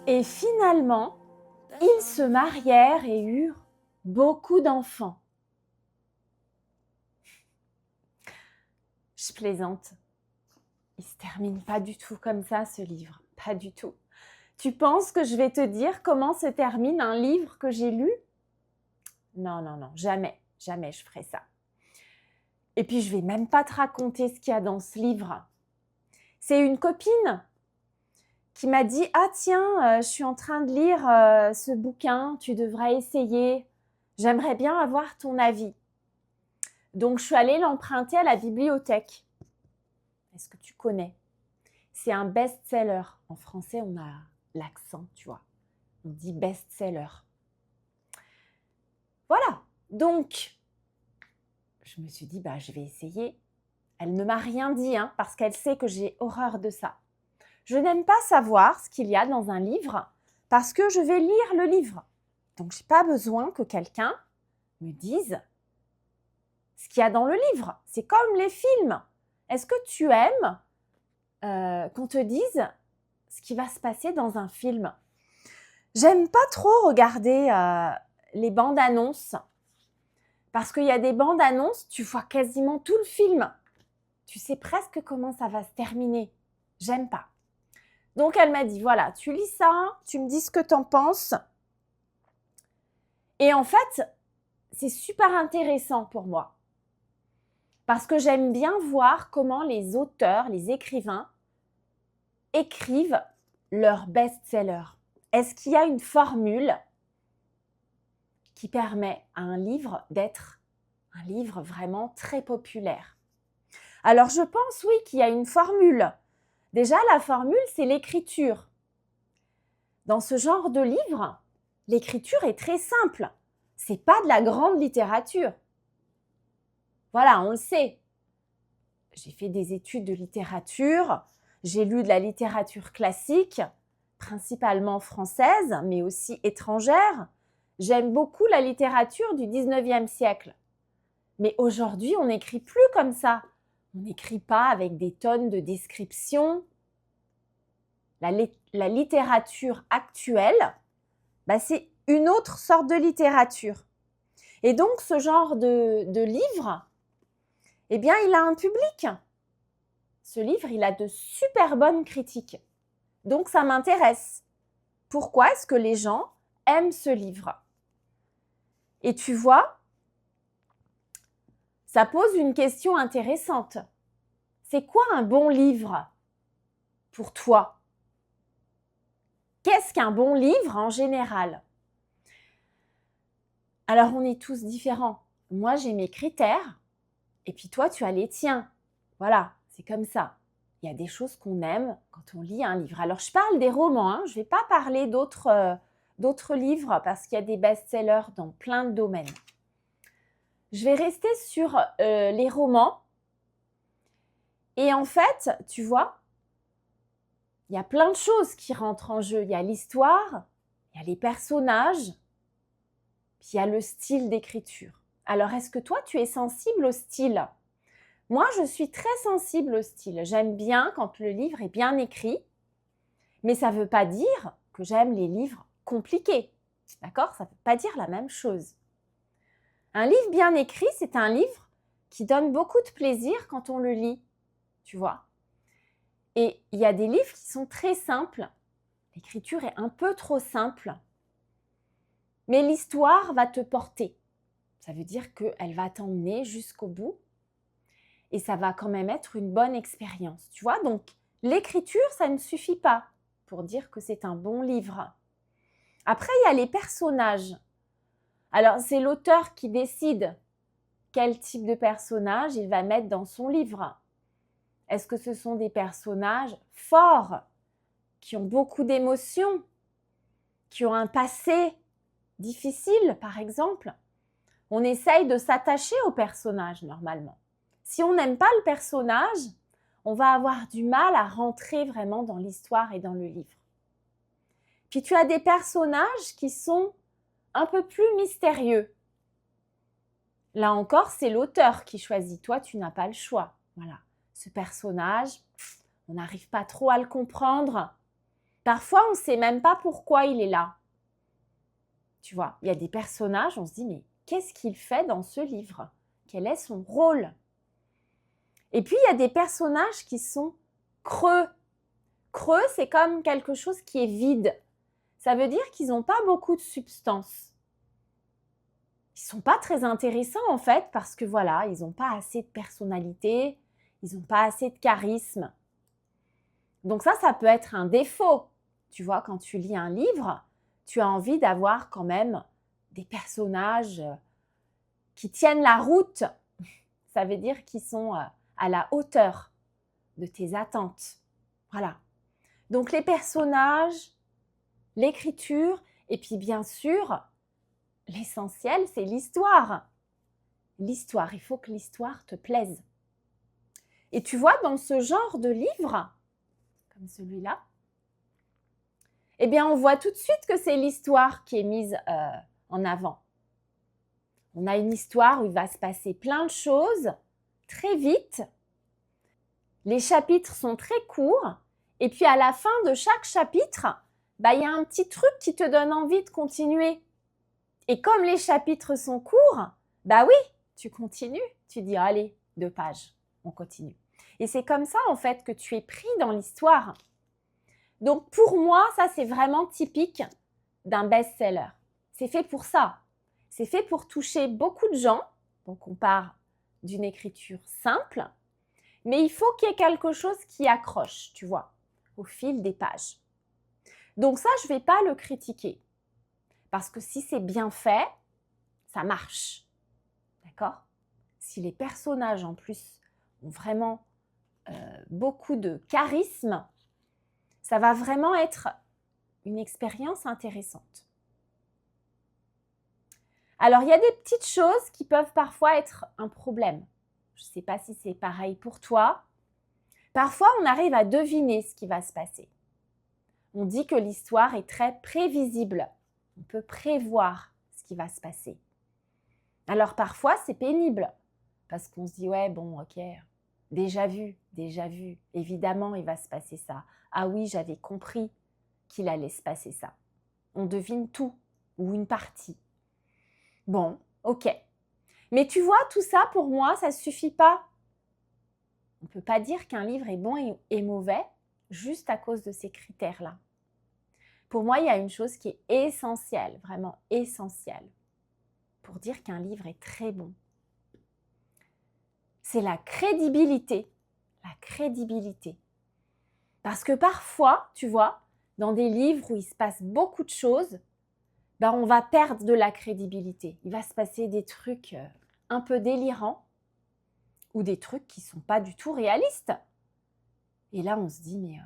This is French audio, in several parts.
Et finalement, ils se marièrent et eurent beaucoup d'enfants. Je plaisante. Il ne se termine pas du tout comme ça, ce livre. Pas du tout. Tu penses que je vais te dire comment se termine un livre que j'ai lu? Non, non, non, jamais, jamais je ferai ça. Et puis, je ne vais même pas te raconter ce qu'il y a dans ce livre. C'est une copine qui m'a dit « Ah tiens, je suis en train de lire ce bouquin, tu devrais essayer. J'aimerais bien avoir ton avis. » Donc, je suis allée l'emprunter à la bibliothèque. Est-ce que tu connais? C'est un best-seller. En français, on a l'accent, tu vois. On dit best-seller. Voilà. Donc, je me suis dit, je vais essayer. Elle ne m'a rien dit, parce qu'elle sait que j'ai horreur de ça. Je n'aime pas savoir ce qu'il y a dans un livre parce que je vais lire le livre. Donc, je n'ai pas besoin que quelqu'un me dise ce qu'il y a dans le livre. C'est comme les films. Est-ce que tu aimes qu'on te dise ce qui va se passer dans un film? J'aime pas trop regarder les bandes annonces parce qu'il y a des bandes annonces, tu vois quasiment tout le film. Tu sais presque comment ça va se terminer. J'aime pas. Donc, elle m'a dit, voilà, tu lis ça, tu me dis ce que tu en penses. Et en fait, c'est super intéressant pour moi. Parce que j'aime bien voir comment les auteurs, les écrivains, écrivent leur best-seller. Est-ce qu'il y a une formule qui permet à un livre d'être un livre vraiment très populaire? Alors, je pense, oui, qu'il y a une formule. Déjà, la formule, c'est l'écriture. Dans ce genre de livre, l'écriture est très simple. C'est pas de la grande littérature. Voilà, on le sait. J'ai fait des études de littérature, j'ai lu de la littérature classique, principalement française, mais aussi étrangère. J'aime beaucoup la littérature du 19e siècle. Mais aujourd'hui, on n'écrit plus comme ça. On n'écrit pas avec des tonnes de descriptions. La littérature actuelle, c'est une autre sorte de littérature. Et donc, ce genre de livre, eh bien, il a un public. Ce livre, il a de super bonnes critiques. Donc, ça m'intéresse. Pourquoi est-ce que les gens aiment ce livre? Et tu vois, ça pose une question intéressante. C'est quoi un bon livre pour toi? Qu'est-ce qu'un bon livre en général? Alors, on est tous différents. Moi, j'ai mes critères et puis toi, tu as les tiens. Voilà, c'est comme ça. Il y a des choses qu'on aime quand on lit un livre. Alors, je parle des romans, je ne vais pas parler d'autres livres parce qu'il y a des best-sellers dans plein de domaines. Je vais rester sur les romans. Et en fait, tu vois, il y a plein de choses qui rentrent en jeu. Il y a l'histoire, il y a les personnages, puis il y a le style d'écriture. Alors, est-ce que toi, tu es sensible au style? Moi, je suis très sensible au style. J'aime bien quand le livre est bien écrit, mais ça ne veut pas dire que j'aime les livres compliqués. D'accord? Ça ne veut pas dire la même chose. Un livre bien écrit, c'est un livre qui donne beaucoup de plaisir quand on le lit, tu vois. Et il y a des livres qui sont très simples. L'écriture est un peu trop simple, mais l'histoire va te porter. Ça veut dire qu'elle va t'emmener jusqu'au bout et ça va quand même être une bonne expérience, tu vois. Donc, l'écriture, ça ne suffit pas pour dire que c'est un bon livre. Après, il y a les personnages. Alors, c'est l'auteur qui décide quel type de personnage il va mettre dans son livre. Est-ce que ce sont des personnages forts, qui ont beaucoup d'émotions, qui ont un passé difficile, par exemple? On essaye de s'attacher au personnage, normalement. Si on n'aime pas le personnage, on va avoir du mal à rentrer vraiment dans l'histoire et dans le livre. Puis tu as des personnages qui sont un peu plus mystérieux. Là encore, c'est l'auteur qui choisit. Toi, tu n'as pas le choix. Voilà. Ce personnage, on n'arrive pas trop à le comprendre. Parfois, on ne sait même pas pourquoi il est là. Tu vois, il y a des personnages, on se dit, mais qu'est-ce qu'il fait dans ce livre? Quel est son rôle? Et puis, il y a des personnages qui sont creux. Creux, c'est comme quelque chose qui est vide. Ça veut dire qu'ils n'ont pas beaucoup de substance. Ils ne sont pas très intéressants en fait parce que voilà, ils n'ont pas assez de personnalité, ils n'ont pas assez de charisme. Donc ça peut être un défaut. Tu vois, quand tu lis un livre, tu as envie d'avoir quand même des personnages qui tiennent la route. Ça veut dire qu'ils sont à la hauteur de tes attentes. Voilà. Donc les personnages, l'écriture et puis bien sûr, l'essentiel, c'est l'histoire. L'histoire, il faut que l'histoire te plaise. Et tu vois, dans ce genre de livre, comme celui-là, eh bien, on voit tout de suite que c'est l'histoire qui est mise en avant. On a une histoire où il va se passer plein de choses très vite. Les chapitres sont très courts. Et puis, à la fin de chaque chapitre, il y a un petit truc qui te donne envie de continuer. Et comme les chapitres sont courts, oui, tu continues. Tu dis, allez, 2 pages, on continue. Et c'est comme ça, en fait, que tu es pris dans l'histoire. Donc, pour moi, ça, c'est vraiment typique d'un best-seller. C'est fait pour ça. C'est fait pour toucher beaucoup de gens. Donc, on part d'une écriture simple. Mais il faut qu'il y ait quelque chose qui accroche, tu vois, au fil des pages. Donc ça, je ne vais pas le critiquer. Parce que si c'est bien fait, ça marche. D'accord? Si les personnages, en plus, ont vraiment beaucoup de charisme, ça va vraiment être une expérience intéressante. Alors, il y a des petites choses qui peuvent parfois être un problème. Je ne sais pas si c'est pareil pour toi. Parfois, on arrive à deviner ce qui va se passer. On dit que l'histoire est très prévisible. On peut prévoir ce qui va se passer. Alors, parfois, c'est pénible parce qu'on se dit, ouais, bon, ok, déjà vu, évidemment, il va se passer ça. Ah oui, j'avais compris qu'il allait se passer ça. On devine tout ou une partie. Bon, ok. Mais tu vois, tout ça, pour moi, ça ne suffit pas. On ne peut pas dire qu'un livre est bon et mauvais juste à cause de ces critères-là. Pour moi, il y a une chose qui est essentielle, vraiment essentielle, pour dire qu'un livre est très bon. C'est la crédibilité. La crédibilité. Parce que parfois, tu vois, dans des livres où il se passe beaucoup de choses, on va perdre de la crédibilité. Il va se passer des trucs un peu délirants ou des trucs qui ne sont pas du tout réalistes. Et là, on se dit, mais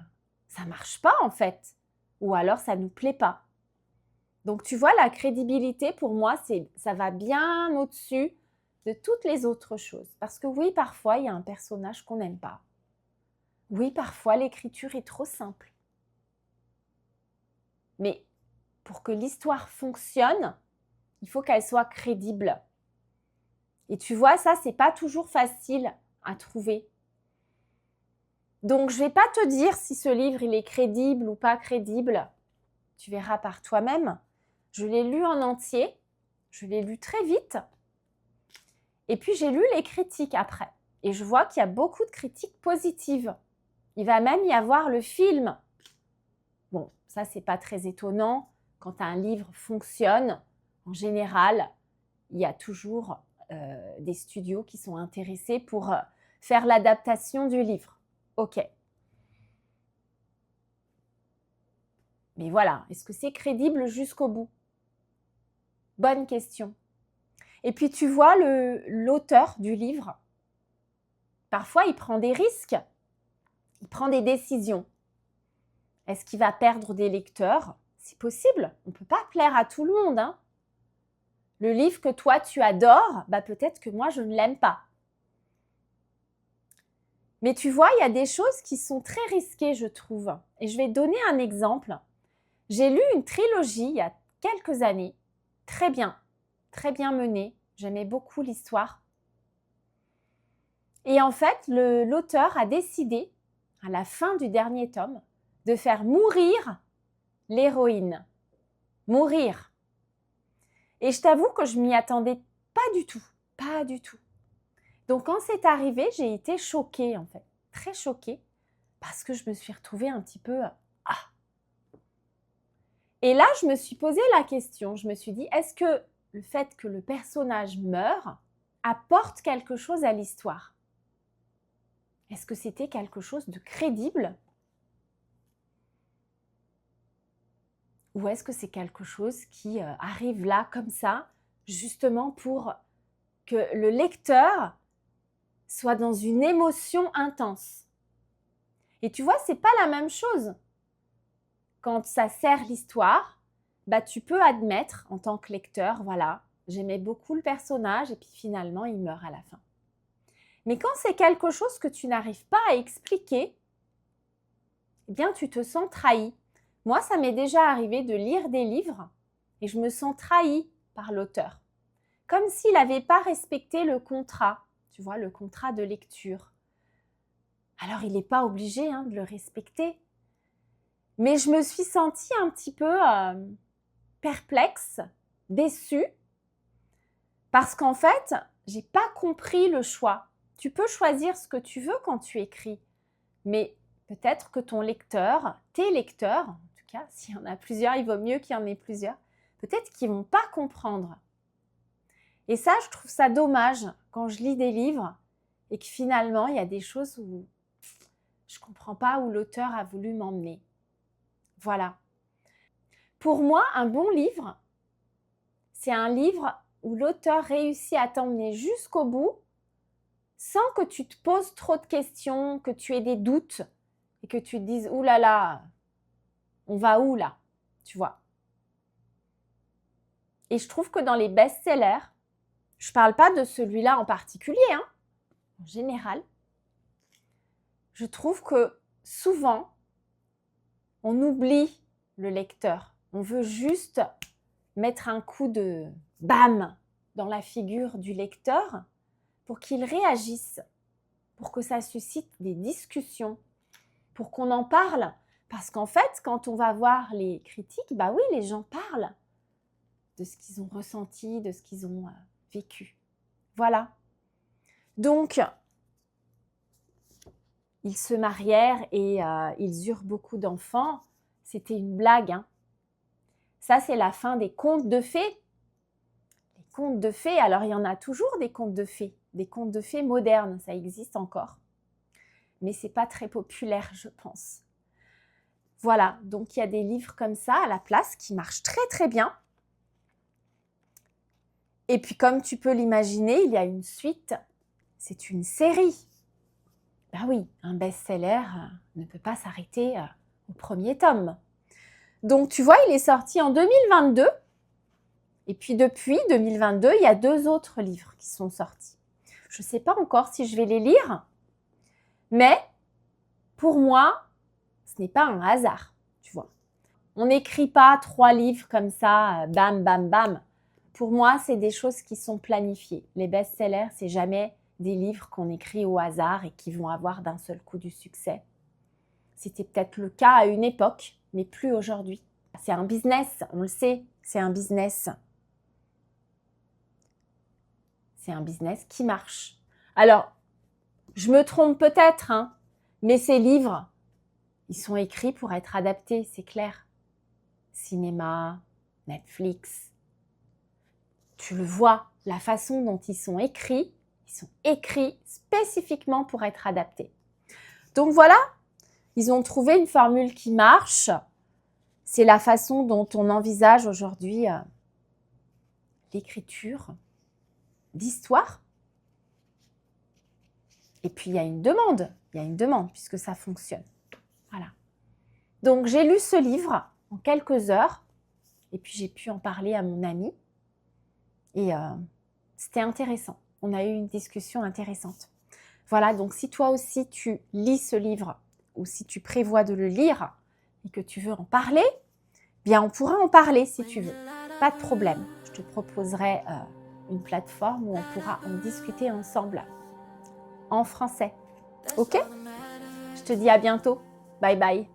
ça ne marche pas en fait. Ou alors, ça ne nous plaît pas. Donc, tu vois, la crédibilité, pour moi, ça va bien au-dessus de toutes les autres choses. Parce que oui, parfois, il y a un personnage qu'on n'aime pas. Oui, parfois, l'écriture est trop simple. Mais pour que l'histoire fonctionne, il faut qu'elle soit crédible. Et tu vois, ça, c'est pas toujours facile à trouver. Donc, je vais pas te dire si ce livre, il est crédible ou pas crédible. Tu verras par toi-même. Je l'ai lu en entier. Je l'ai lu très vite. Et puis, j'ai lu les critiques après. Et je vois qu'il y a beaucoup de critiques positives. Il va même y avoir le film. Bon, ça, c'est pas très étonnant. Quand un livre fonctionne, en général, il y a toujours des studios qui sont intéressés pour faire l'adaptation du livre. Ok. Mais voilà, est-ce que c'est crédible jusqu'au bout? Bonne question. Et puis tu vois, l'auteur du livre, parfois il prend des risques, il prend des décisions. Est-ce qu'il va perdre des lecteurs? C'est possible, on ne peut pas plaire à tout le monde. Hein. Le livre que toi tu adores, peut-être que moi je ne l'aime pas. Mais tu vois, il y a des choses qui sont très risquées, je trouve. Et je vais donner un exemple. J'ai lu une trilogie il y a quelques années, très bien menée. J'aimais beaucoup l'histoire. Et en fait, l'auteur a décidé, à la fin du dernier tome, de faire mourir l'héroïne, mourir. Et je t'avoue que je m'y attendais pas du tout, pas du tout. Donc quand c'est arrivé, j'ai été choquée en fait, très choquée, parce que je me suis retrouvée un petit peu Et là, je me suis posé la question, je me suis dit, est-ce que le fait que le personnage meure apporte quelque chose à l'histoire? Est-ce que c'était quelque chose de crédible? Ou est-ce que c'est quelque chose qui arrive là, comme ça, justement pour que le lecteur soit dans une émotion intense? Et tu vois, c'est pas la même chose. Quand ça sert l'histoire, bah, tu peux admettre en tant que lecteur, voilà, j'aimais beaucoup le personnage et puis finalement, il meurt à la fin. Mais quand c'est quelque chose que tu n'arrives pas à expliquer, eh bien, tu te sens trahi. Moi, ça m'est déjà arrivé de lire des livres et je me sens trahie par l'auteur. Comme s'il n'avait pas respecté le contrat, tu vois, le contrat de lecture. Alors, il n'est pas obligé de le respecter. Mais je me suis sentie un petit peu perplexe, déçue, parce qu'en fait, j'ai pas compris le choix. Tu peux choisir ce que tu veux quand tu écris, mais peut-être que ton lecteur, tes lecteurs, en tout cas, s'il y en a plusieurs, il vaut mieux qu'il y en ait plusieurs, peut-être qu'ils vont pas comprendre. Et ça, je trouve ça dommage quand je lis des livres et que finalement, il y a des choses où je comprends pas où l'auteur a voulu m'emmener. Voilà. Pour moi, un bon livre, c'est un livre où l'auteur réussit à t'emmener jusqu'au bout sans que tu te poses trop de questions, que tu aies des doutes et que tu te dises « Ouh là là, on va où là ?» Tu vois. Et je trouve que dans les best-sellers, je ne parle pas de celui-là en particulier, en général, je trouve que souvent, on oublie le lecteur. On veut juste mettre un coup de bam dans la figure du lecteur pour qu'il réagisse, pour que ça suscite des discussions, pour qu'on en parle. Parce qu'en fait, quand on va voir les critiques, bah oui, les gens parlent de ce qu'ils ont ressenti, de ce qu'ils ont vécu. Voilà. Donc, ils se marièrent et ils eurent beaucoup d'enfants. C'était une blague. Ça, c'est la fin des contes de fées. Les contes de fées, alors il y en a toujours des contes de fées. Des contes de fées modernes, ça existe encore. Mais ce n'est pas très populaire, je pense. Voilà, donc il y a des livres comme ça à la place qui marchent très très bien. Et puis comme tu peux l'imaginer, il y a une suite. C'est une série. Ben oui, un best-seller ne peut pas s'arrêter au premier tome. Donc tu vois, il est sorti en 2022. Et puis depuis 2022, il y a 2 autres livres qui sont sortis. Je ne sais pas encore si je vais les lire, mais pour moi, ce n'est pas un hasard, tu vois. On n'écrit pas 3 livres comme ça, bam, bam, bam. Pour moi, c'est des choses qui sont planifiées. Les best-sellers, c'est jamais des livres qu'on écrit au hasard et qui vont avoir d'un seul coup du succès. C'était peut-être le cas à une époque, mais plus aujourd'hui. C'est un business, on le sait, c'est un business. C'est un business qui marche. Alors, je me trompe peut-être, mais ces livres, ils sont écrits pour être adaptés, c'est clair. Cinéma, Netflix. Tu le vois, la façon dont ils sont écrits spécifiquement pour être adaptés. Donc voilà, ils ont trouvé une formule qui marche. C'est la façon dont on envisage aujourd'hui l'écriture d'histoire. Et puis, il y a une demande puisque ça fonctionne. Voilà. Donc, j'ai lu ce livre en quelques heures et puis j'ai pu en parler à mon ami et c'était intéressant. On a eu une discussion intéressante. Voilà, donc si toi aussi tu lis ce livre ou si tu prévois de le lire et que tu veux en parler, bien on pourra en parler si tu veux. Pas de problème. Je te proposerai une plateforme où on pourra en discuter ensemble en français. Ok? Je te dis à bientôt. Bye bye.